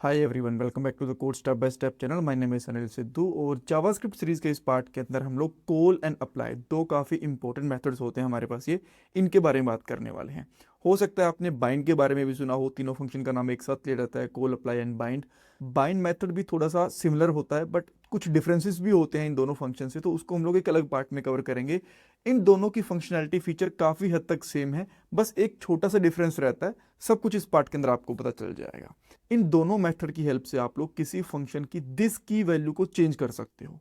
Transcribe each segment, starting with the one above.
Hi everyone, welcome back to the code step by step channel. My name is Anil Sidhu और JavaScript series के इस part के अंदर हम लोग कॉल एंड अप्लाई, दो काफ़ी इंपॉर्टेंट मेथड्स होते हैं हमारे पास, ये इनके बारे में बात करने वाले हैं। हो सकता है आपने बाइंड के बारे में भी सुना हो, तीनों फंक्शन का नाम एक साथ लिया जाता है, call, apply and bind. Bind method भी थोड़ा सा सिमिलर होता है, बट कुछ डिफरेंसेस भी होते हैं इन दोनों फंक्शन से, तो उसको हम लोग एक अलग पार्ट में कवर करेंगे। इन दोनों की फंक्शनैलिटी फीचर काफ़ी हद तक सेम है, बस एक छोटा सा डिफरेंस रहता है। सब कुछ इस पार्ट के अंदर आपको पता चल जाएगा। इन दोनों मेथड की हेल्प से आप लोग किसी फंक्शन की दिस की वैल्यू को चेंज कर सकते हो।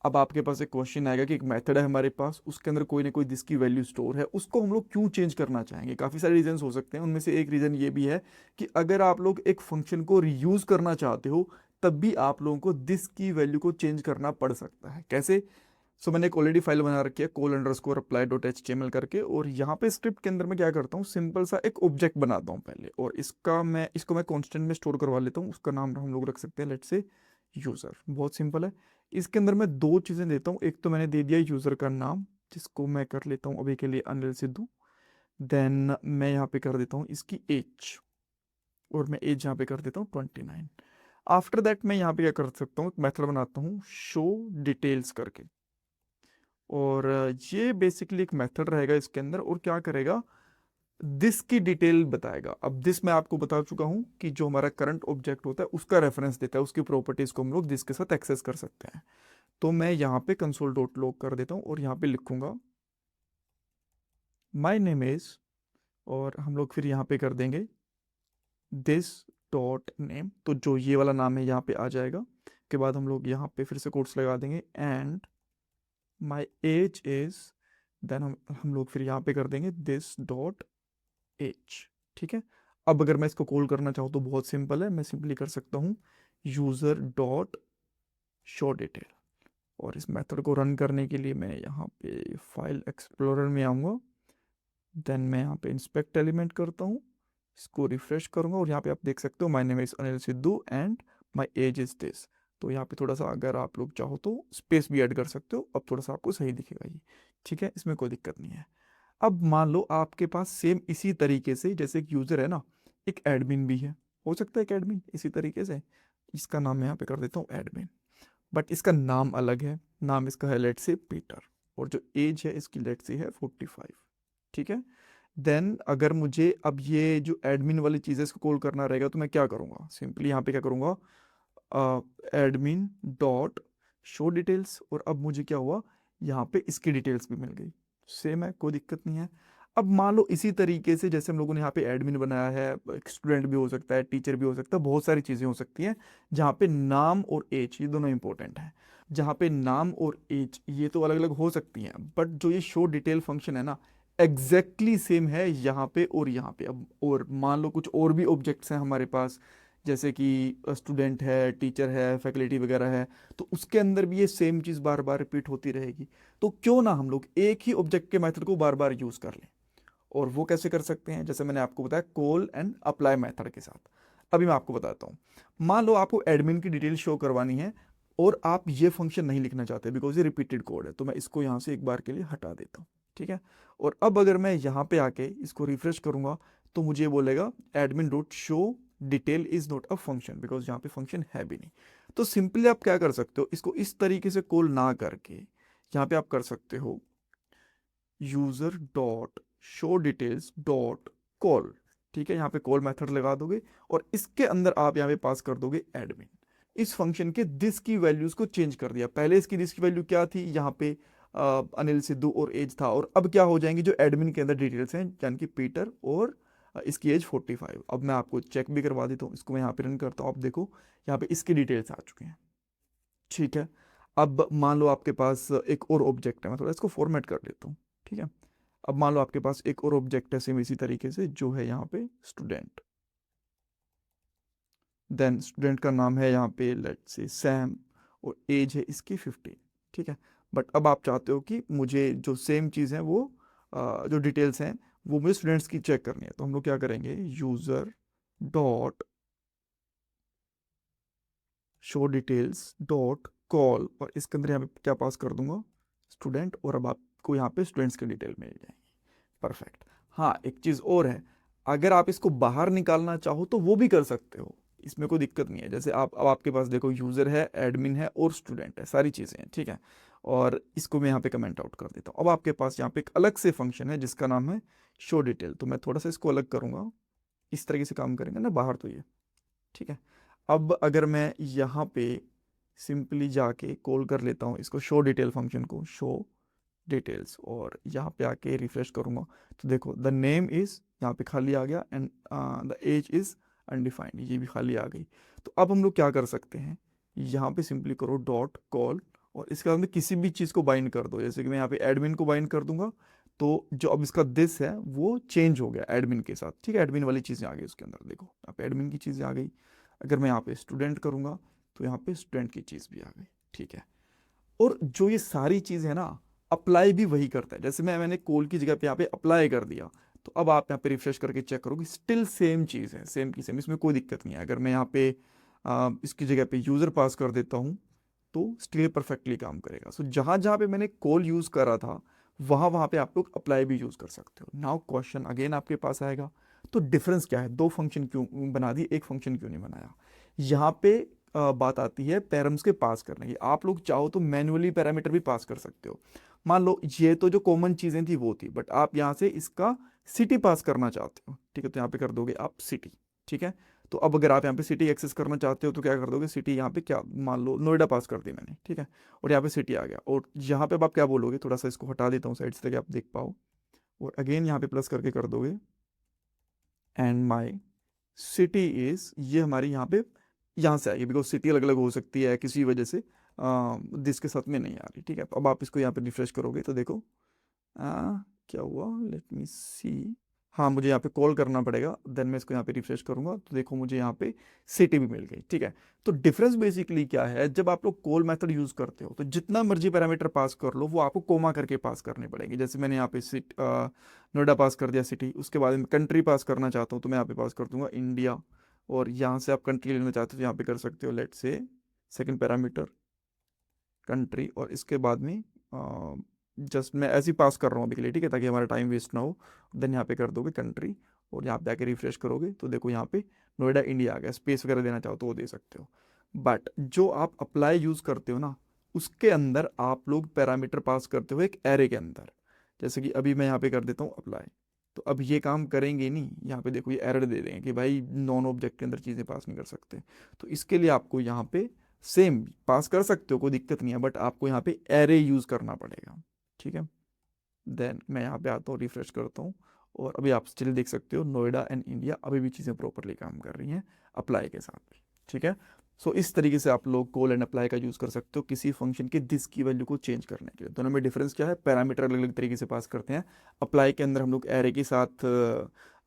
अब आपके पास एक क्वेश्चन आएगा कि एक मेथड है हमारे पास, उसके अंदर कोई ना कोई दिस की वैल्यू स्टोर है, उसको हम लोग क्यों चेंज करना चाहेंगे। काफ़ी सारे रीजंस हो सकते हैं, उनमें से एक रीज़न ये भी है कि अगर आप लोग एक फंक्शन को रीयूज करना चाहते हो, तब भी आप लोगों को दिस की वैल्यू को चेंज करना पड़ सकता है। कैसे? मैंने एक ऑलरेडी फाइल बना रखी है call_apply.html करके, और यहाँ पे स्क्रिप्ट के अंदर मैं क्या करता हूँ, सिंपल सा एक ऑब्जेक्ट बनाता हूँ पहले, और इसको मैं कांस्टेंट में स्टोर करवा लेता हूँ। उसका नाम हम लोग रख सकते हैं लेट्स से यूज़र। बहुत सिंपल है। इसके अंदर मैं दो चीज़ें देता हूँ। एक तो मैंने दे दिया यूज़र का नाम, जिसको मैं कर लेता हूँ अभी के लिए अनिल सिद्धू। देन मैं यहाँ पे कर देता हूँ इसकी एज, और मैं एज यहाँ पे कर देता हूँ 29। आफ्टर दैट मैं यहाँ पे क्या कर सकता हूँ, एक मेथड बनाता हूँ शो डिटेल्स करके, और ये बेसिकली एक मेथड रहेगा इसके अंदर, और क्या करेगा, दिस की डिटेल बताएगा। अब दिस मैं आपको बता चुका हूं कि जो हमारा करंट ऑब्जेक्ट होता है उसका रेफरेंस देता है, उसकी प्रॉपर्टीज को हम लोग दिस के साथ एक्सेस कर सकते हैं। तो मैं यहाँ पे कंसोल डॉट लॉग कर देता हूँ और यहाँ पे लिखूंगा माई नेम इज, और हम लोग फिर यहाँ पे कर देंगे दिस डॉट नेम, तो जो ये वाला नाम है यहाँ पे आ जाएगा। के बाद हम लोग यहाँ पे फिर से कोट्स लगा देंगे and my age is, then हम लोग फिर यहाँ पे कर देंगे दिस डॉट एज। ठीक है। अब अगर मैं इसको कॉल करना चाहूँ तो बहुत सिंपल है, मैं सिंपली कर सकता हूँ यूजर डॉट शो डिटेल, और इस मेथड को रन करने के लिए मैं यहाँ पे फाइल एक्सप्लोरर में आऊँगा। देन मैं यहाँ पे इंस्पेक्ट एलिमेंट करता हूँ, इसको रिफ्रेश करूँगा, और यहाँ पे आप देख सकते हो my name is Anil Sidhu and my age is this. तो यहाँ पे थोड़ा सा अगर आप लोग चाहो तो स्पेस भी ऐड कर सकते हो, अब थोड़ा सा आपको सही दिखेगा ये। ठीक है, इसमें कोई दिक्कत नहीं है। अब मान लो आपके पास सेम इसी तरीके से, जैसे एक यूजर है ना, एक एडमिन भी है। हो सकता है एक एडमिन इसी तरीके से, इसका नाम मैं यहाँ पे कर देता हूँ एडमिन, बट इसका नाम अलग है। नाम इसका है लेट से पीटर, और जो एज है इसकी लेट से है 45। ठीक है। देन अगर मुझे अब ये जो एडमिन वाली चीज़ है इसको कॉल करना रहेगा, तो मैं क्या करूँगा, सिंपली यहाँ पे क्या करूँगा, एडमिन डॉट शो डिटेल्स, और अब मुझे क्या हुआ, यहाँ पे इसकी डिटेल्स भी मिल गई। सेम है, कोई दिक्कत नहीं है। अब मान लो इसी तरीके से जैसे हम लोगों ने यहाँ पे एडमिन बनाया है, स्टूडेंट भी हो सकता है, टीचर भी हो सकता है, बहुत सारी चीज़ें हो सकती हैं, जहाँ पे नाम और एज ये दोनों इंपॉर्टेंट हैं। जहाँ पे नाम और एज ये तो अलग अलग हो सकती हैं, बट जो ये शो डिटेल फंक्शन है ना, एग्जैक्टली सेम है यहाँ पे और यहाँ पे। अब और मान लो कुछ और भी ऑब्जेक्ट्स हैं हमारे पास, जैसे कि स्टूडेंट है, टीचर है, फैकल्टी वगैरह है, तो उसके अंदर भी ये सेम चीज़ बार बार रिपीट होती रहेगी। तो क्यों ना हम लोग एक ही ऑब्जेक्ट के मेथड को बार बार यूज़ कर लें। और वो कैसे कर सकते हैं, जैसे मैंने आपको बताया कॉल एंड अप्लाई मेथड के साथ। अभी मैं आपको बताता हूँ। मान लो आपको एडमिन की डिटेल शो करवानी है, और आप ये फंक्शन नहीं लिखना चाहते बिकॉज ये रिपीटेड कोड है, तो मैं इसको यहाँ से एक बार के लिए हटा देता हूँ। ठीक है। और अब अगर मैं यहाँ पे आके इसको रिफ्रेश करूंगा, तो मुझे बोलेगा admin dot show detail is not a function, because यहाँ पे फंक्शन है भी नहीं। तो सिंपली आप क्या कर सकते हो, इसको इस तरीके से कॉल ना करके यहाँ पे आप कर सकते हो user dot show details dot call. ठीक है, यहाँ पे कॉल मेथड लगा दोगे, और इसके अंदर आप यहाँ पे पास कर दोगे एडमिन। इस फंक्शन के दिस की वैल्यूज को चेंज कर दिया। पहले इसकी दिस की वैल्यू क्या थी, यहाँ पे अनिल सिद्धू और एज था, और अब क्या हो जाएंगे जो एडमिन के अंदर डिटेल्स हैं, यानी कि पीटर, और इसकी एज 45। अब मैं आपको चेक भी करवा देता हूँ, इसको मैं यहाँ पे रन करता हूँ। अब देखो यहाँ पे इसकी डिटेल्स आ चुके हैं। ठीक है। अब मान लो आपके पास एक और ऑब्जेक्ट है, मैं थोड़ा इसको फॉर्मेट कर लेता हूँ। ठीक है। अब मान लो आपके पास एक और ऑब्जेक्ट है सेम इसी तरीके से, जो है यहाँ पे स्टूडेंट। देन स्टूडेंट का नाम है यहाँ पे लेट्स से सैम, और एज है इसकी 15। ठीक है। बट अब आप चाहते हो कि मुझे जो सेम चीज़ है वो जो डिटेल्स हैं वो मुझे स्टूडेंट्स की चेक करनी है, तो हम लोग क्या करेंगे, user dot show details dot call, और इसके अंदर यहाँ पे क्या पास कर दूंगा, स्टूडेंट, और अब आपको यहाँ पे स्टूडेंट्स की डिटेल मिल जाएगी। परफेक्ट। हाँ, एक चीज़ और है, अगर आप इसको बाहर निकालना चाहो तो वो भी कर सकते हो। इसमें कोई दिक्कत नहीं है। जैसे आप अब आपके पास देखो यूज़र है, एडमिन है और स्टूडेंट है, सारी चीज़ें हैं, ठीक है। और इसको मैं यहाँ पे कमेंट आउट कर देता हूँ। अब आपके पास यहाँ पे एक अलग से फंक्शन है जिसका नाम है शो डिटेल। तो मैं थोड़ा सा इसको अलग करूँगा, इस तरीके से काम करेंगे ना बाहर, तो ये ठीक है। अब अगर मैं यहाँ पे सिंपली जाके कॉल कर लेता हूँ इसको, शो डिटेल फंक्शन को, शो डिटेल्स, और यहाँ पे आके रिफ्रेश करूँगा तो देखो द नेम इज़ यहाँ पे खाली आ गया and the age is undefined, ये भी खाली आ गई। तो अब हम लोग क्या कर सकते हैं, यहाँ पे सिंपली करो डॉट कॉल और इसके बाद में किसी भी चीज़ को बाइंड कर दो। जैसे कि मैं यहाँ पे एडमिन को बाइंड कर दूंगा, तो जो अब इसका दिस है वो चेंज हो गया एडमिन के साथ, ठीक है। एडमिन वाली चीज़ें आ गई उसके अंदर, देखो यहाँ पे एडमिन की चीज़ें आ गई। अगर मैं यहाँ पे स्टूडेंट करूँगा तो यहाँ पे स्टूडेंट की चीज़ भी आ गई, ठीक है। और जो ये सारी चीज़ है ना, अप्लाई भी वही करता है। जैसे मैंने कॉल की जगह पे यहाँ पे अप्लाई कर दिया, तो अब आप यहाँ पे रिफ्रेश करके चेक करोगे स्टिल सेम चीज़ है, सेम की सेम, इसमें कोई दिक्कत नहीं है। अगर मैं यहाँ पे इसकी जगह पे यूज़र पास कर देता हूँ तो स्टिल परफेक्टली काम करेगा। सो जहाँ जहाँ पे मैंने कॉल यूज़ करा था वहाँ वहाँ पे आप लोग अप्लाई भी यूज़ कर सकते हो। नाउ क्वेश्चन अगेन आपके पास आएगा, तो डिफरेंस क्या है, दो फंक्शन क्यों बना दी, एक फंक्शन क्यों नहीं बनाया। यहाँ पे बात आती है पैरम्स के पास करने की। आप लोग चाहो तो मैन्युअली पैरामीटर भी पास कर सकते हो। मान लो ये तो जो कॉमन चीज़ें थी वो थी, बट आप यहाँ से इसका सिटी पास करना चाहते हो, ठीक है, तो यहाँ पे कर दोगे आप सिटी, ठीक है। तो अब अगर आप यहाँ पे सिटी एक्सेस करना चाहते हो तो क्या कर दोगे, सिटी यहाँ पे क्या, मान लो नोएडा पास कर दी मैंने, ठीक है, और यहाँ पे सिटी आ गया। और यहाँ पे अब आप क्या बोलोगे, थोड़ा सा इसको हटा देता हूँ साइड से ताकि आप देख पाओ, और अगेन यहाँ पे प्लस करके कर दोगे एंड माई सिटी इज, ये हमारी यहाँ पे यहाँ से आएगी, बिकॉज सिटी अलग अलग हो सकती है किसी वजह से, दिस के साथ में नहीं आ रही, ठीक है। अब आप इसको यहाँ पे रिफ्रेश करोगे तो देखो क्या हुआ, लेट मी सी, हाँ मुझे यहाँ पे कॉल करना पड़ेगा, देन मैं इसको यहाँ पे रिफ्रेश करूंगा तो देखो मुझे यहाँ पे सिटी भी मिल गई, ठीक है। तो डिफरेंस बेसिकली क्या है, जब आप लोग कॉल मेथड यूज करते हो तो जितना मर्जी पैरामीटर पास कर लो वो आपको कोमा करके पास करने पड़ेंगे। जैसे मैंने यहाँ पे नोएडा पास कर दिया सिटी, उसके बाद में कंट्री पास करना चाहता हूँ तो मैं यहाँ पे पास कर दूंगा इंडिया, और यहाँ से आप कंट्री लेना चाहते हो तो यहाँ पे कर सकते हो लेट से सेकंड पैरामीटर कंट्री, और इसके बाद में जस्ट मैं ऐसे ही पास कर रहा हूँ अभी के लिए, ठीक है, ताकि हमारा टाइम वेस्ट ना हो। देन यहाँ पे कर दोगे कंट्री और यहाँ पे आके रिफ्रेश करोगे तो देखो यहाँ पे नोएडा इंडिया आ गया। स्पेस वगैरह देना चाहो तो वो दे सकते हो, बट जो आप अप्लाई यूज़ करते हो ना उसके अंदर आप लोग पैरामीटर पास करते हो एक एरे के अंदर। जैसे कि अभी मैं यहाँ पे कर देता हूँ अप्लाई, तो अब ये काम करेंगे नहीं, यहाँ पे देखो ये एरर दे देंगे कि भाई नॉन ऑब्जेक्ट के अंदर चीज़ें पास नहीं कर सकते। तो इसके लिए आपको यहाँ पे सेम पास कर सकते हो, कोई दिक्कत नहीं है, बट आपको यहाँ पे एरे यूज़ करना पड़ेगा, ठीक है। देन मैं यहाँ पे आता हूँ, रिफ्रेश करता हूँ, और अभी आप स्टिल देख सकते हो नोएडा एंड इंडिया अभी भी चीज़ें प्रॉपरली काम कर रही हैं अप्लाई के साथ, ठीक है। सो इस तरीके से आप लोग कॉल एंड अप्लाई का यूज़ कर सकते हो किसी फंक्शन के दिस की वैल्यू को चेंज करने के लिए। दोनों में डिफरेंस क्या है, पैरामीटर अलग अलग तरीके से पास करते हैं। अप्लाई के अंदर हम लोग एरे के साथ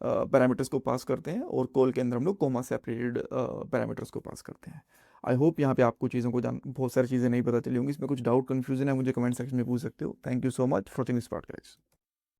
पैरामीटर्स को पास करते हैं, और कॉल के अंदर हम लोग कोमा सेपरेटेड पैरामीटर्स को पास करते हैं। आई होप यहाँ पे आपको चीज़ों को बहुत सारी चीज़ें नहीं पता चली होंगी। इसमें कुछ डाउट कन्फ्यूजन है मुझे कमेंट सेक्शन में पूछ सकते हो। Thank you so much for watching this podcast.